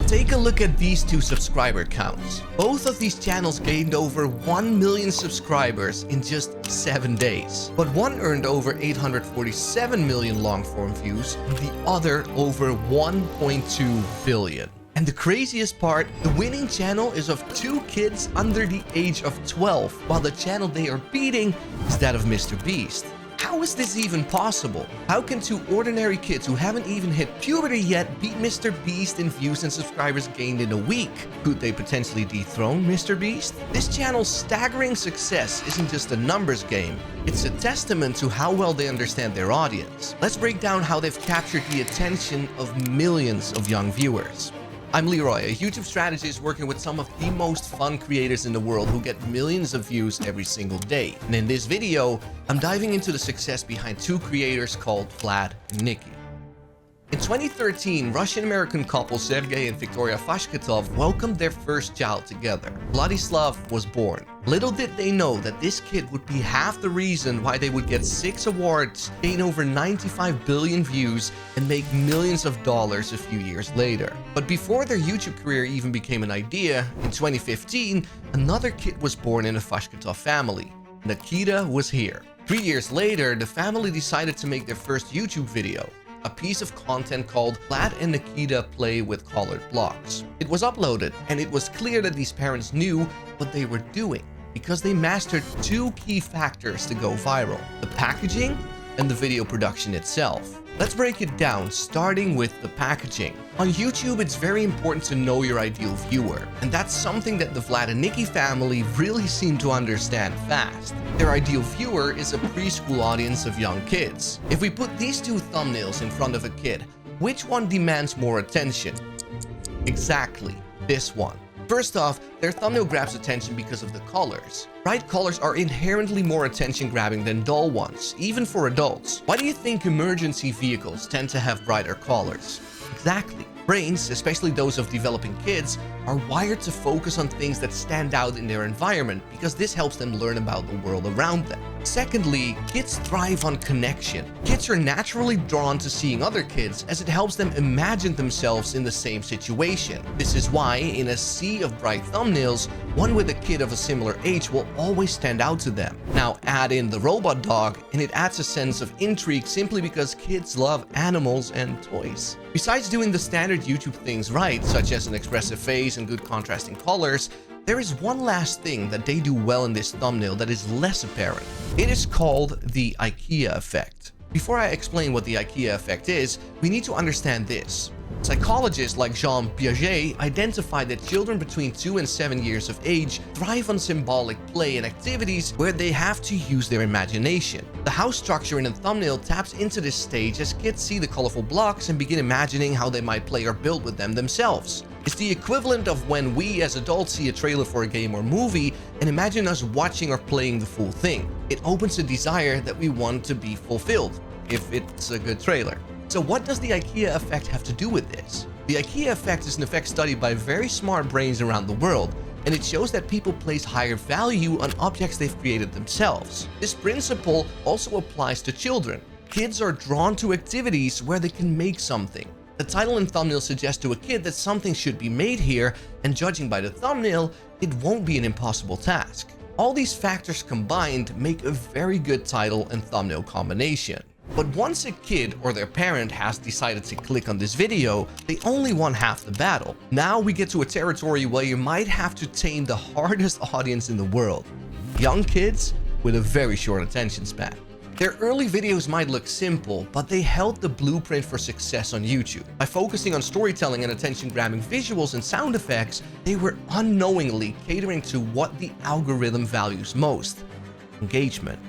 Take a look at these two subscriber counts. Both of these channels gained over 1 million subscribers in just 7 days. But one earned over 847 million long-form views, and the other over 1.2 billion. And the craziest part, the winning channel is of 2 kids under the age of 12, while the channel they are beating is that of MrBeast. How is this even possible? How can 2 ordinary kids who haven't even hit puberty yet beat MrBeast in views and subscribers gained in a week? Could they potentially dethrone MrBeast? This channel's staggering success isn't just a numbers game, it's a testament to how well they understand their audience. Let's break down how they've captured the attention of millions of young viewers. I'm Leroy, a YouTube strategist working with some of the most fun creators in the world who get millions of views every single day. And in this video, I'm diving into the success behind 2 creators called Vlad and Niki. In 2013, Russian-American couple Sergey and Victoria Fashketov welcomed their first child together. Vladislav was born. Little did they know that this kid would be half the reason why they would get 6 awards, gain over 95 billion views, and make millions of dollars a few years later. But before their YouTube career even became an idea, in 2015, another kid was born in a Fashketov family. Nikita was here. 3 years later, the family decided to make their first YouTube video. A piece of content called Vlad and Nikita Play with Colored Blocks. It was uploaded, and it was clear that these parents knew what they were doing because they mastered 2 key factors to go viral: the packaging and the video production itself. Let's break it down, starting with the packaging. On YouTube, it's very important to know your ideal viewer, and that's something that the Vlad and Niki family really seem to understand fast. Their ideal viewer is a preschool audience of young kids. If we put these 2 thumbnails in front of a kid, which one demands more attention? Exactly, this one. First off, their thumbnail grabs attention because of the colors. Bright colors are inherently more attention-grabbing than dull ones, even for adults. Why do you think emergency vehicles tend to have brighter colors? Exactly. Brains, especially those of developing kids, are wired to focus on things that stand out in their environment because this helps them learn about the world around them. Secondly, kids thrive on connection. Kids are naturally drawn to seeing other kids as it helps them imagine themselves in the same situation. This is why, in a sea of bright thumbnails, one with a kid of a similar age will always stand out to them. Now add in the robot dog, and it adds a sense of intrigue simply because kids love animals and toys. Besides doing the standard YouTube things right, such as an expressive face and good contrasting colors, there is one last thing that they do well in this thumbnail that is less apparent. It is called the IKEA effect. Before I explain what the IKEA effect is, we need to understand this. Psychologists like Jean Piaget identified that children between 2 and 7 years of age thrive on symbolic play and activities where they have to use their imagination. The house structure in a thumbnail taps into this stage as kids see the colorful blocks and begin imagining how they might play or build with them themselves. It's the equivalent of when we as adults see a trailer for a game or movie and imagine us watching or playing the full thing. It opens a desire that we want to be fulfilled, if it's a good trailer. So what does the IKEA effect have to do with this? The IKEA effect is an effect studied by very smart brains around the world, and it shows that people place higher value on objects they've created themselves. This principle also applies to children. Kids are drawn to activities where they can make something. The title and thumbnail suggest to a kid that something should be made here, and judging by the thumbnail, it won't be an impossible task. All these factors combined make a very good title and thumbnail combination. But once a kid or their parent has decided to click on this video, they only won half the battle. Now we get to a territory where you might have to tame the hardest audience in the world. Young kids with a very short attention span. Their early videos might look simple, but they held the blueprint for success on YouTube. By focusing on storytelling and attention-grabbing visuals and sound effects, they were unknowingly catering to what the algorithm values most: engagement.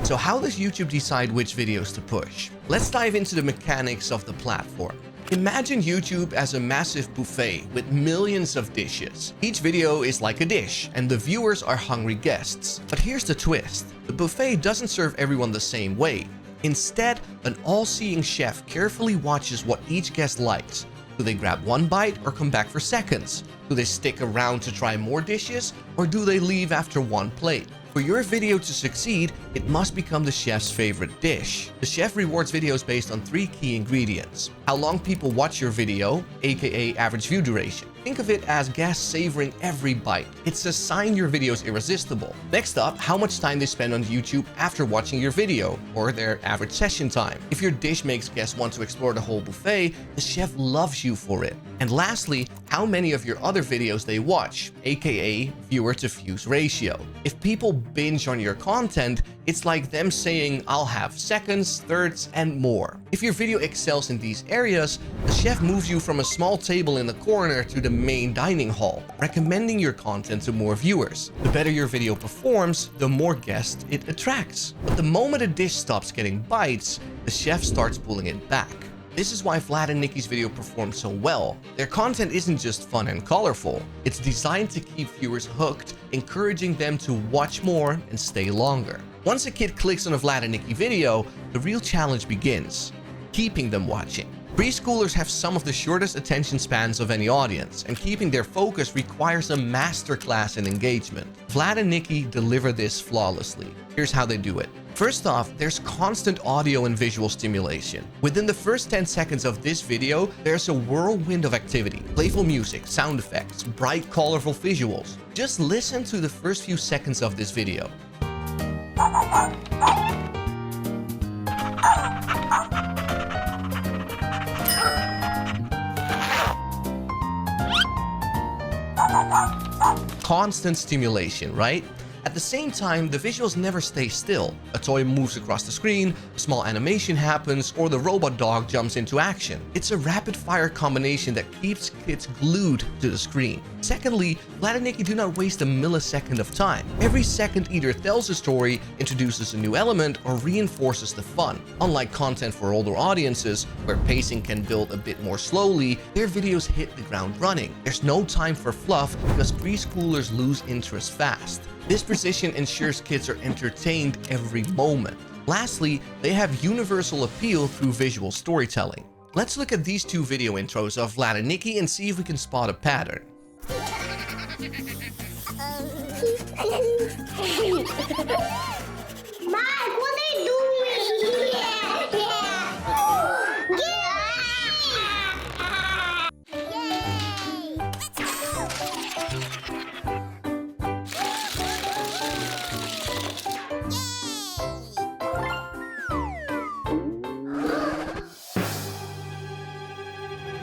So how does YouTube decide which videos to push? Let's dive into the mechanics of the platform. Imagine YouTube as a massive buffet with millions of dishes. Each video is like a dish, and the viewers are hungry guests. But here's the twist. The buffet doesn't serve everyone the same way. Instead, an all-seeing chef carefully watches what each guest likes. Do they grab one bite or come back for seconds? Do they stick around to try more dishes, or do they leave after one plate? For your video to succeed, it must become the chef's favorite dish. The chef rewards videos based on 3 key ingredients: how long people watch your video, aka average view duration. Think of it as guests savoring every bite. It's a sign your video is irresistible. Next up, how much time they spend on YouTube after watching your video, or their average session time. If your dish makes guests want to explore the whole buffet, the chef loves you for it. And lastly, how many of your other videos they watch, aka viewer to views ratio. If people binge on your content, it's like them saying, I'll have seconds, thirds, and more. If your video excels in these areas, the chef moves you from a small table in the corner to the main dining hall, recommending your content to more viewers. The better your video performs, the more guests it attracts. But the moment a dish stops getting bites, the chef starts pulling it back. This is why Vlad and Niki's video performed so well. Their content isn't just fun and colorful, it's designed to keep viewers hooked, encouraging them to watch more and stay longer. Once a kid clicks on a Vlad and Niki video, the real challenge begins: keeping them watching. Preschoolers have some of the shortest attention spans of any audience, and keeping their focus requires a masterclass in engagement. Vlad and Niki deliver this flawlessly. Here's how they do it. First off, there's constant audio and visual stimulation. Within the first 10 seconds of this video, there's a whirlwind of activity. Playful music, sound effects, bright, colorful visuals. Just listen to the first few seconds of this video. Constant stimulation, right? At the same time, the visuals never stay still. A toy moves across the screen, a small animation happens, or the robot dog jumps into action. It's a rapid-fire combination that keeps kids glued to the screen. Secondly, Vlad and Niki do not waste a millisecond of time. Every second either tells a story, introduces a new element, or reinforces the fun. Unlike content for older audiences, where pacing can build a bit more slowly, their videos hit the ground running. There's no time for fluff because preschoolers lose interest fast. This precision ensures kids are entertained every moment. Lastly, they have universal appeal through visual storytelling. Let's look at these two video intros of Vlad and Niki and see if we can spot a pattern. Mike, what are you doing?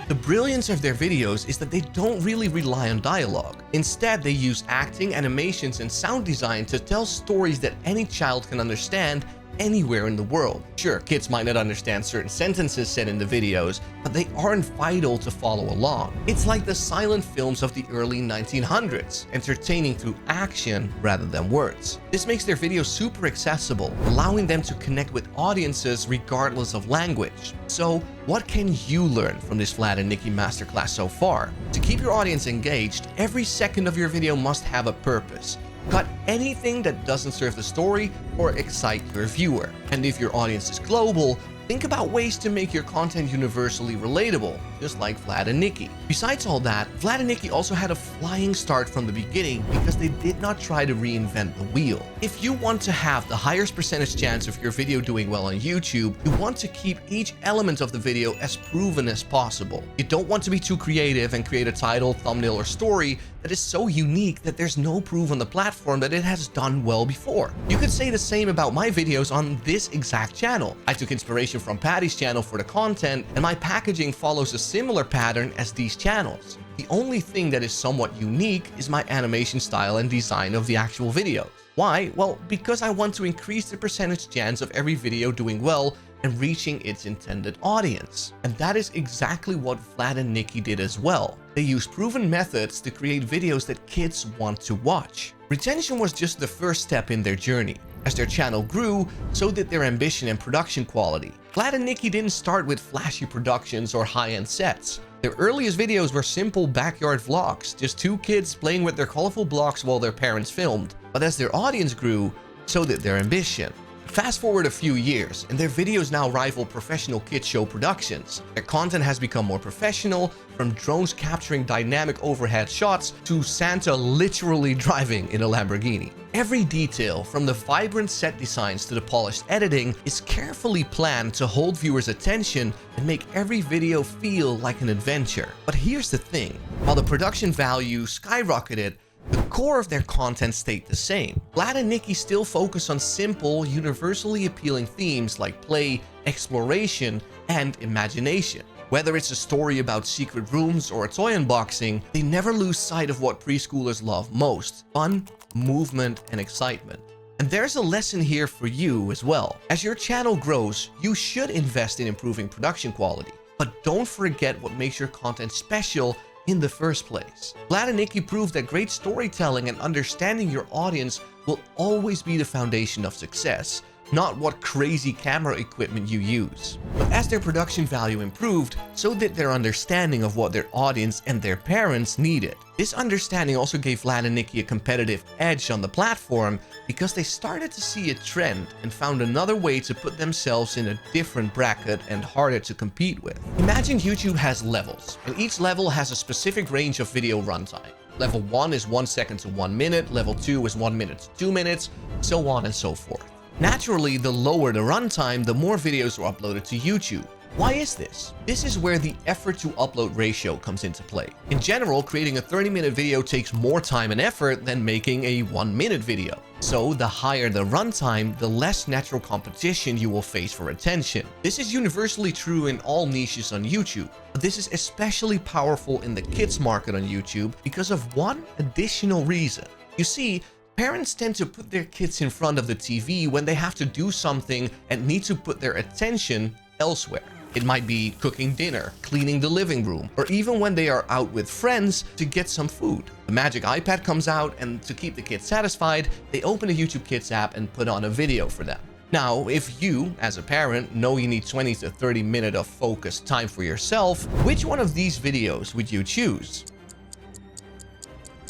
The brilliance of their videos is that they don't really rely on dialogue. Instead, they use acting, animations, and sound design to tell stories that any child can understand anywhere in the world. Sure, kids might not understand certain sentences said in the videos, but they aren't vital to follow along. It's like the silent films of the early 1900s, entertaining through action rather than words. This makes their videos super accessible, allowing them to connect with audiences regardless of language. So, what can you learn from this Vlad and Niki masterclass so far? To keep your audience engaged, every second of your video must have a purpose. Cut anything that doesn't serve the story or excite your viewer. And if your audience is global, think about ways to make your content universally relatable, just like Vlad and Niki. Besides all that, Vlad and Niki also had a flying start from the beginning because they did not try to reinvent the wheel. If you want to have the highest percentage chance of your video doing well on YouTube, you want to keep each element of the video as proven as possible. You don't want to be too creative and create a title, thumbnail, or story that is so unique that there's no proof on the platform that it has done well before. You could say the same about my videos on this exact channel. I took inspiration from Patty's channel for the content, and my packaging follows a similar pattern as these channels. The only thing that is somewhat unique is my animation style and design of the actual video. Why? Well, because I want to increase the percentage chance of every video doing well and reaching its intended audience. And that is exactly what Vlad and Niki did as well. They used proven methods to create videos that kids want to watch. Retention was just the first step in their journey. As their channel grew, so did their ambition and production quality. Vlad and Niki didn't start with flashy productions or high-end sets. Their earliest videos were simple backyard vlogs, just two kids playing with their colorful blocks while their parents filmed. But as their audience grew, so did their ambition. Fast forward a few years, and their videos now rival professional kids show productions. Their content has become more professional, from drones capturing dynamic overhead shots to Santa literally driving in a Lamborghini. Every detail, from the vibrant set designs to the polished editing, is carefully planned to hold viewers' attention and make every video feel like an adventure. But here's the thing, while the production value skyrocketed, the core of their content stayed the same. Vlad and Niki still focus on simple, universally appealing themes like play, exploration, and imagination. Whether it's a story about secret rooms or a toy unboxing, they never lose sight of what preschoolers love most: fun, movement, and excitement. And there's a lesson here for you as well. As your channel grows, you should invest in improving production quality, but don't forget what makes your content special in the first place. Vlad and Niki prove that great storytelling and understanding your audience will always be the foundation of success, not what crazy camera equipment you use. But as their production value improved, so did their understanding of what their audience and their parents needed. This understanding also gave Vlad and Niki a competitive edge on the platform because they started to see a trend and found another way to put themselves in a different bracket and harder to compete with. Imagine YouTube has levels, and each level has a specific range of video runtime. Level 1 is 1 second to 1 minute, level 2 is 1 minute to 2 minutes, so on and so forth. Naturally, the lower the runtime, the more videos are uploaded to YouTube. Why is this? This is where the effort to upload ratio comes into play. In general, creating a 30-minute video takes more time and effort than making a 1-minute video. So the higher the runtime, the less natural competition you will face for attention. This is universally true in all niches on YouTube, but this is especially powerful in the kids market on YouTube because of one additional reason. You see, parents tend to put their kids in front of the TV when they have to do something and need to put their attention elsewhere. It might be cooking dinner, cleaning the living room, or even when they are out with friends to get some food. The magic iPad comes out, and to keep the kids satisfied, they open a YouTube Kids app and put on a video for them. Now, if you, as a parent, know you need 20 to 30 minutes of focused time for yourself, which one of these videos would you choose?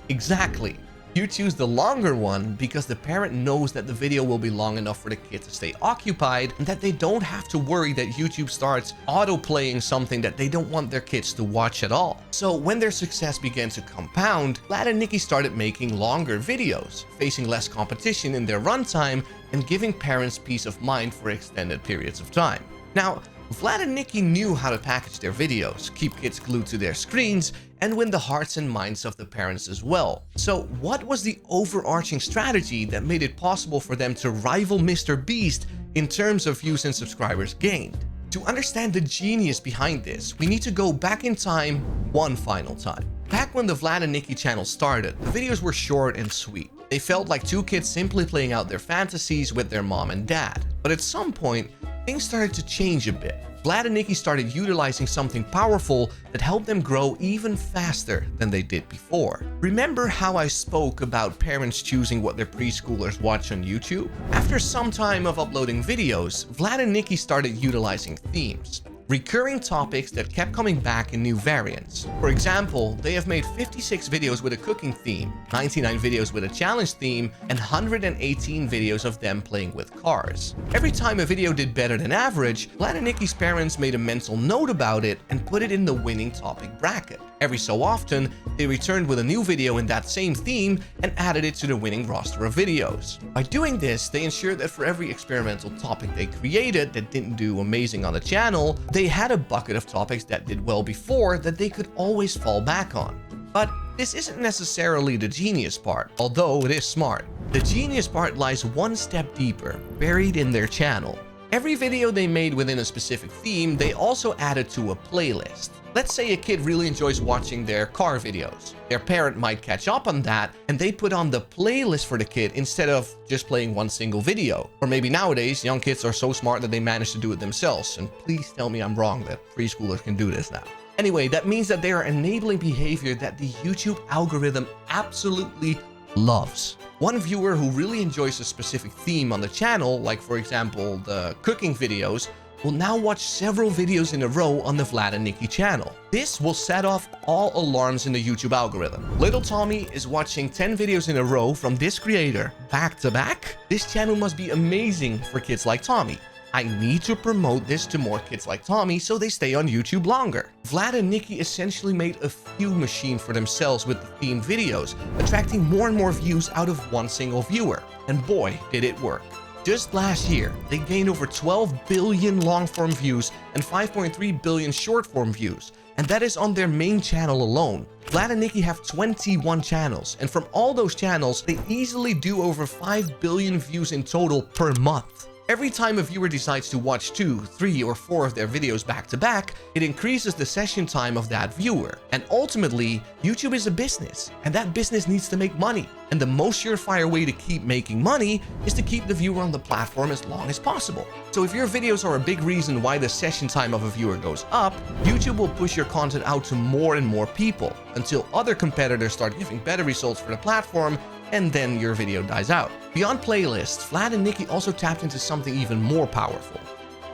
Exactly. You choose the longer one because the parent knows that the video will be long enough for the kid to stay occupied and that they don't have to worry that YouTube starts auto-playing something that they don't want their kids to watch at all. So when their success began to compound, Vlad and Niki started making longer videos, facing less competition in their runtime and giving parents peace of mind for extended periods of time. Now, Vlad and Niki knew how to package their videos, keep kids glued to their screens, and win the hearts and minds of the parents as well. So what was the overarching strategy that made it possible for them to rival MrBeast in terms of views and subscribers gained? To understand the genius behind this, we need to go back in time one final time. Back when the Vlad and Niki channel started, the videos were short and sweet. They felt like two kids simply playing out their fantasies with their mom and dad. But at some point, things started to change a bit. Vlad and Niki started utilizing something powerful that helped them grow even faster than they did before. Remember how I spoke about parents choosing what their preschoolers watch on YouTube? After some time of uploading videos, Vlad and Niki started utilizing themes. Recurring topics that kept coming back in new variants. For example, they have made 56 videos with a cooking theme, 99 videos with a challenge theme, and 118 videos of them playing with cars. Every time a video did better than average, Vlad and Niki's parents made a mental note about it and put it in the winning topic bracket. Every so often, they returned with a new video in that same theme and added it to the winning roster of videos. By doing this, they ensured that for every experimental topic they created that didn't do amazing on the channel, they had a bucket of topics that did well before that they could always fall back on. But this isn't necessarily the genius part, although it is smart. The genius part lies one step deeper, buried in their channel. Every video they made within a specific theme, they also added to a playlist. Let's say a kid really enjoys watching their car videos. Their parent might catch up on that, and they put on the playlist for the kid instead of just playing one single video. Or maybe nowadays, young kids are so smart that they manage to do it themselves. And please tell me I'm wrong that preschoolers can do this now. Anyway, that means that they are enabling behavior that the YouTube algorithm absolutely loves. One viewer who really enjoys a specific theme on the channel, like for example the cooking videos, will now watch several videos in a row on the Vlad and Niki channel. This will set off all alarms in the YouTube algorithm. Little Tommy is watching 10 videos in a row from this creator back to back. This channel must be amazing for kids like Tommy. I need to promote this to more kids like Tommy so they stay on YouTube longer. Vlad and Niki essentially made a view machine for themselves with the themed videos, attracting more and more views out of one single viewer. And boy, did it work. Just last year, they gained over 12 billion long-form views and 5.3 billion short-form views, and that is on their main channel alone. Vlad and Niki have 21 channels, and from all those channels, they easily do over 5 billion views in total per month. Every time a viewer decides to watch 2, 3, or 4 of their videos back to back, it increases the session time of that viewer. And ultimately, YouTube is a business, and that business needs to make money. And the most surefire way to keep making money is to keep the viewer on the platform as long as possible. So if your videos are a big reason why the session time of a viewer goes up, YouTube will push your content out to more and more people until other competitors start giving better results for the platform, and then your video dies out. Beyond playlists, Vlad and Niki also tapped into something even more powerful: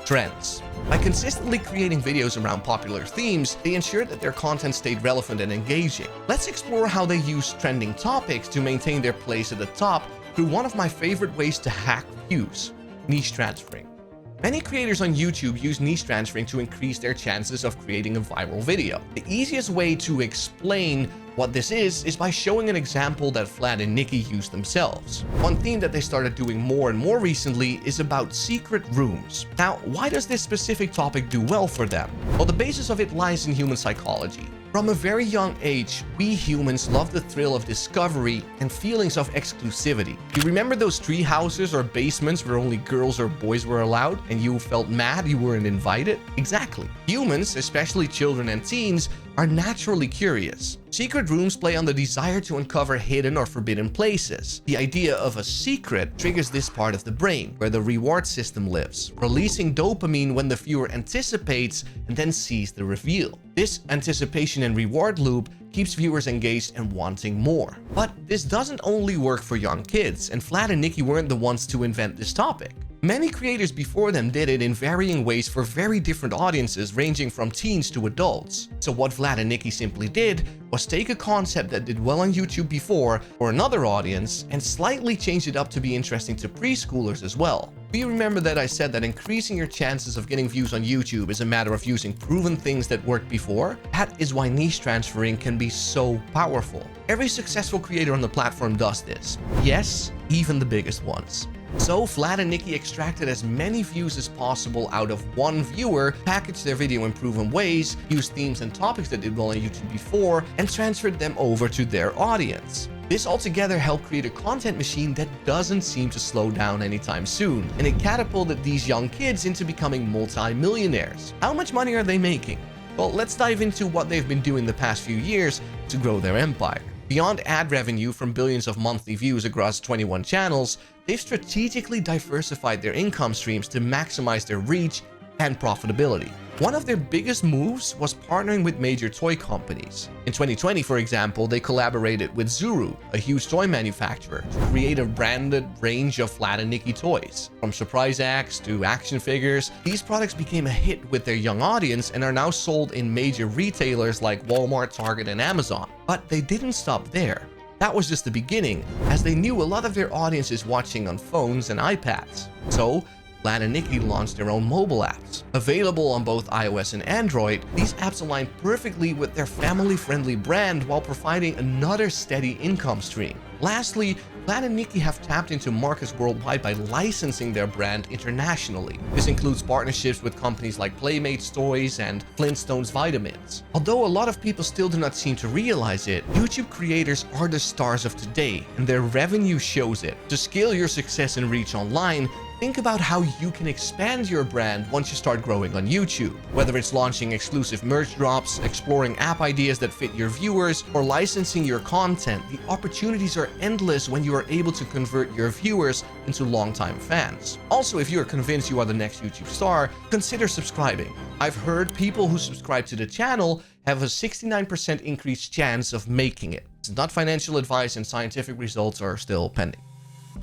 trends. By consistently creating videos around popular themes, they ensured that their content stayed relevant and engaging. Let's explore how they use trending topics to maintain their place at the top through one of my favorite ways to hack views: niche transferring. Many creators on YouTube use niche transferring to increase their chances of creating a viral video. The easiest way to explain what this is by showing an example that Vlad and Niki use themselves. One theme that they started doing more and more recently is about secret rooms. Now, why does this specific topic do well for them? Well, the basis of it lies in human psychology. From a very young age, we humans love the thrill of discovery and feelings of exclusivity. You remember those tree houses or basements where only girls or boys were allowed and you felt mad you weren't invited? Exactly. Humans, especially children and teens, are naturally curious. Secret rooms play on the desire to uncover hidden or forbidden places. The idea of a secret triggers this part of the brain, where the reward system lives, releasing dopamine when the viewer anticipates and then sees the reveal. This anticipation and reward loop keeps viewers engaged and wanting more. But this doesn't only work for young kids, and Vlad and Niki weren't the ones to invent this topic. Many creators before them did it in varying ways for very different audiences, ranging from teens to adults. So what Vlad and Niki simply did was take a concept that did well on YouTube before for another audience and slightly change it up to be interesting to preschoolers as well. Do you remember that I said that increasing your chances of getting views on YouTube is a matter of using proven things that worked before? That is why niche transferring can be so powerful. Every successful creator on the platform does this. Yes, even the biggest ones. So Vlad and Niki extracted as many views as possible out of one viewer, packaged their video in proven ways, used themes and topics that did well on YouTube before, and transferred them over to their audience. This altogether helped create a content machine that doesn't seem to slow down anytime soon, and it catapulted these young kids into becoming multi-millionaires. How much money are they making? Well, let's dive into what they've been doing the past few years to grow their empire. Beyond ad revenue from billions of monthly views across 21 channels, they've strategically diversified their income streams to maximize their reach and profitability. One of their biggest moves was partnering with major toy companies. In 2020, for example, they collaborated with Zuru, a huge toy manufacturer, to create a branded range of Vlad and Niki toys. From surprise acts to action figures, these products became a hit with their young audience and are now sold in major retailers like Walmart, Target, and Amazon. But they didn't stop there. That was just the beginning, as they knew a lot of their audience is watching on phones and iPads. So Vlad and Niki launched their own mobile apps. Available on both iOS and Android, these apps align perfectly with their family-friendly brand while providing another steady income stream. Lastly, Vlad and Niki have tapped into markets worldwide by licensing their brand internationally. This includes partnerships with companies like Playmates Toys and Flintstones Vitamins. Although a lot of people still do not seem to realize it, YouTube creators are the stars of today, and their revenue shows it. To scale your success and reach online, think about how you can expand your brand once you start growing on YouTube. Whether it's launching exclusive merch drops, exploring app ideas that fit your viewers, or licensing your content, the opportunities are endless when you are able to convert your viewers into longtime fans. Also, if you are convinced you are the next YouTube star, consider subscribing. I've heard people who subscribe to the channel have a 69% increased chance of making it. It's not financial advice, and scientific results are still pending.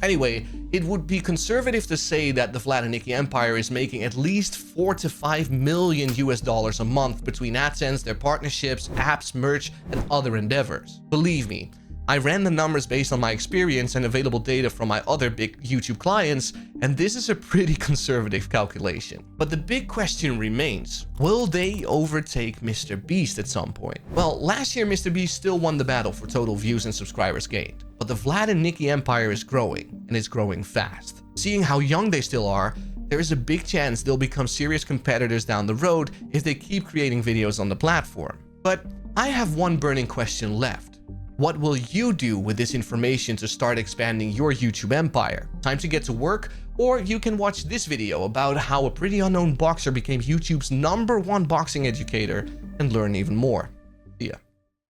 Anyway, it would be conservative to say that the Vlad and Niki empire is making at least 4 to 5 million US dollars a month between AdSense, their partnerships, apps, merch, and other endeavors. Believe me, I ran the numbers based on my experience and available data from my other big YouTube clients, and this is a pretty conservative calculation. But the big question remains, will they overtake MrBeast at some point? Well, last year MrBeast still won the battle for total views and subscribers gained, but the Vlad and Niki empire is growing, and it's growing fast. Seeing how young they still are, there is a big chance they'll become serious competitors down the road if they keep creating videos on the platform. But I have one burning question left. What will you do with this information to start expanding your YouTube empire? Time to get to work, or you can watch this video about how a pretty unknown boxer became YouTube's #1 boxing educator and learn even more.